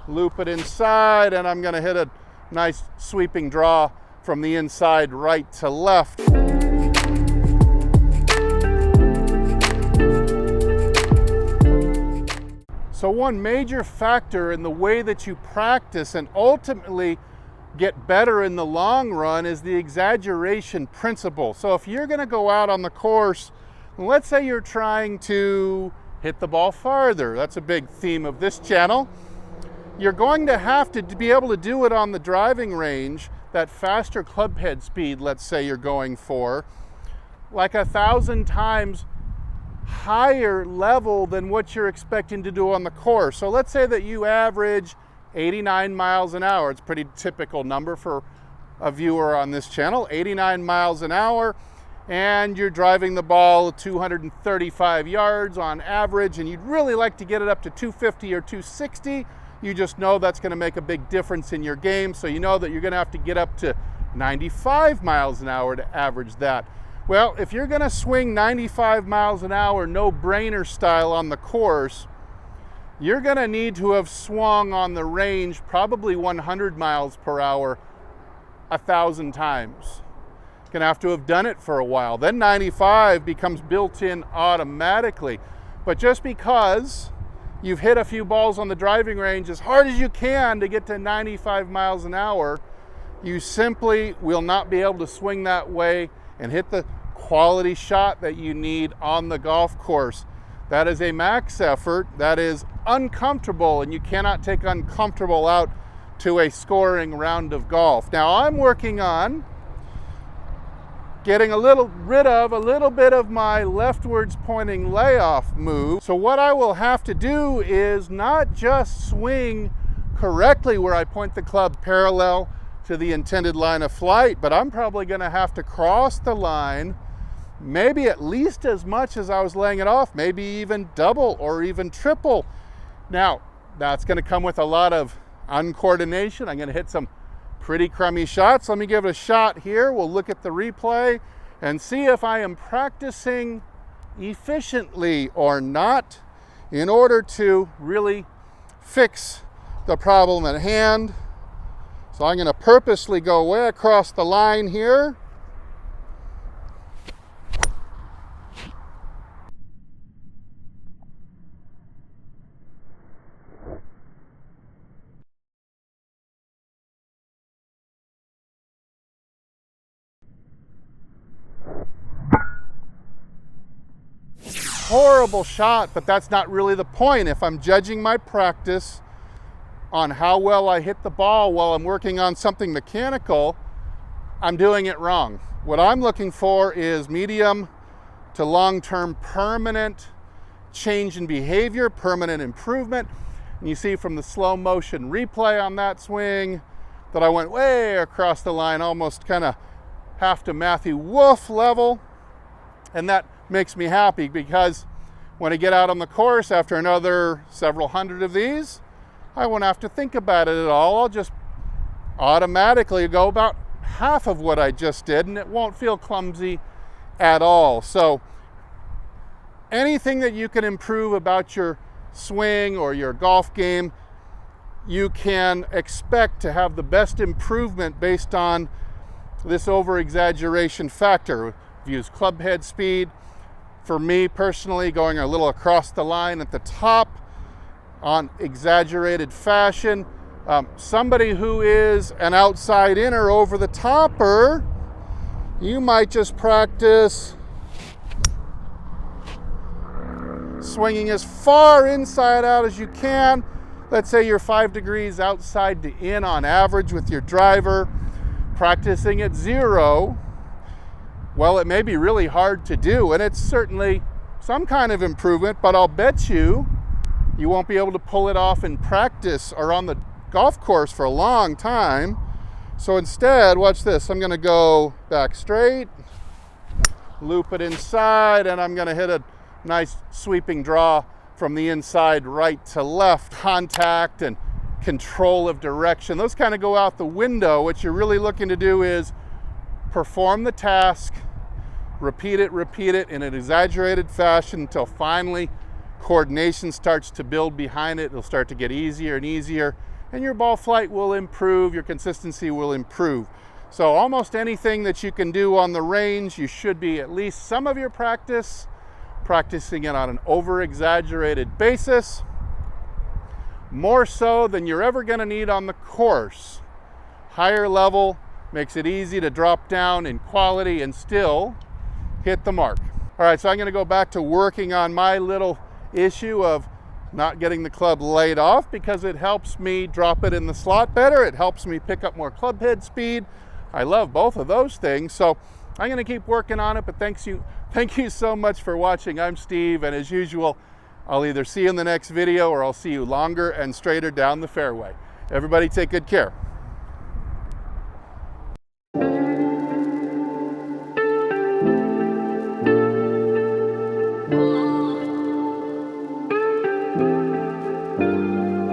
loop it inside, and I'm going to hit a nice sweeping draw from the inside right to left. So one major factor in the way that you practice and ultimately get better in the long run is the exaggeration principle. So if you're going to go out on the course, let's say you're trying to hit the ball farther, that's a big theme of this channel, you're going to have to be able to do it on the driving range, that faster club head speed, let's say you're going for, like 1,000 times higher level than what you're expecting to do on the course. So let's say that you average 89 miles an hour. It's a pretty typical number for a viewer on this channel, 89 miles an hour, and you're driving the ball 235 yards on average, and you'd really like to get it up to 250 or 260. You just know that's going to make a big difference in your game, so you know that you're going to have to get up to 95 miles an hour to average that. Well, if you're going to swing 95 miles an hour, no-brainer style on the course, you're going to need to have swung on the range probably 100 miles per hour 1,000 times. Going to have to have done it for a while. Then 95 becomes built in automatically. But just because you've hit a few balls on the driving range as hard as you can to get to 95 miles an hour, you simply will not be able to swing that way and hit the quality shot that you need on the golf course. That is a max effort. That is uncomfortable, and you cannot take uncomfortable out to a scoring round of golf. Now, I'm working on getting rid of a little bit of my leftwards pointing layoff move. So what I will have to do is not just swing correctly where I point the club parallel to the intended line of flight, but I'm probably going to have to cross the line maybe at least as much as I was laying it off, maybe even double or even triple. Now, that's going to come with a lot of uncoordination. I'm going to hit some pretty crummy shots. Let me give it a shot here. We'll look at the replay and see if I am practicing efficiently or not in order to really fix the problem at hand. So I'm going to purposely go way across the line here. Horrible shot, but that's not really the point. If I'm judging my practice on how well I hit the ball while I'm working on something mechanical, I'm doing it wrong. What I'm looking for is medium to long-term permanent change in behavior, permanent improvement. And you see from the slow motion replay on that swing that I went way across the line, almost kind of half to Matthew Wolff level. And that makes me happy, because when I get out on the course after another several hundred of these, I won't have to think about it at all. I'll just automatically go about half of what I just did, and it won't feel clumsy at all. So anything that you can improve about your swing or your golf game, you can expect to have the best improvement based on this over-exaggeration factor. I've used club head speed. For me personally, going a little across the line at the top on exaggerated fashion. Somebody who is an outside inner over the topper, you might just practice swinging as far inside out as you can. Let's say you're 5 degrees outside to in on average with your driver, practicing at 0. Well, it may be really hard to do, and it's certainly some kind of improvement, but I'll bet you won't be able to pull it off in practice or on the golf course for a long time. So instead, watch this. I'm going to go back straight, loop it inside, and I'm going to hit a nice sweeping draw from the inside right to left. Contact and control of direction, those kind of go out the window. What you're really looking to do is perform the task, repeat it in an exaggerated fashion until finally coordination starts to build behind it. It'll start to get easier and easier, and your ball flight will improve, your consistency will improve. So almost anything that you can do on the range, you should be at least some of your practicing it on an over-exaggerated basis, more so than you're ever going to need on the course. Higher level makes it easy to drop down in quality and still hit the mark. All right, so I'm going to go back to working on my little issue of not getting the club laid off, because it helps me drop it in the slot better. It helps me pick up more club head speed. I love both of those things. So I'm going to keep working on it, but thank you so much for watching. I'm Steve, and as usual, I'll either see you in the next video or I'll see you longer and straighter down the fairway. Everybody take good care.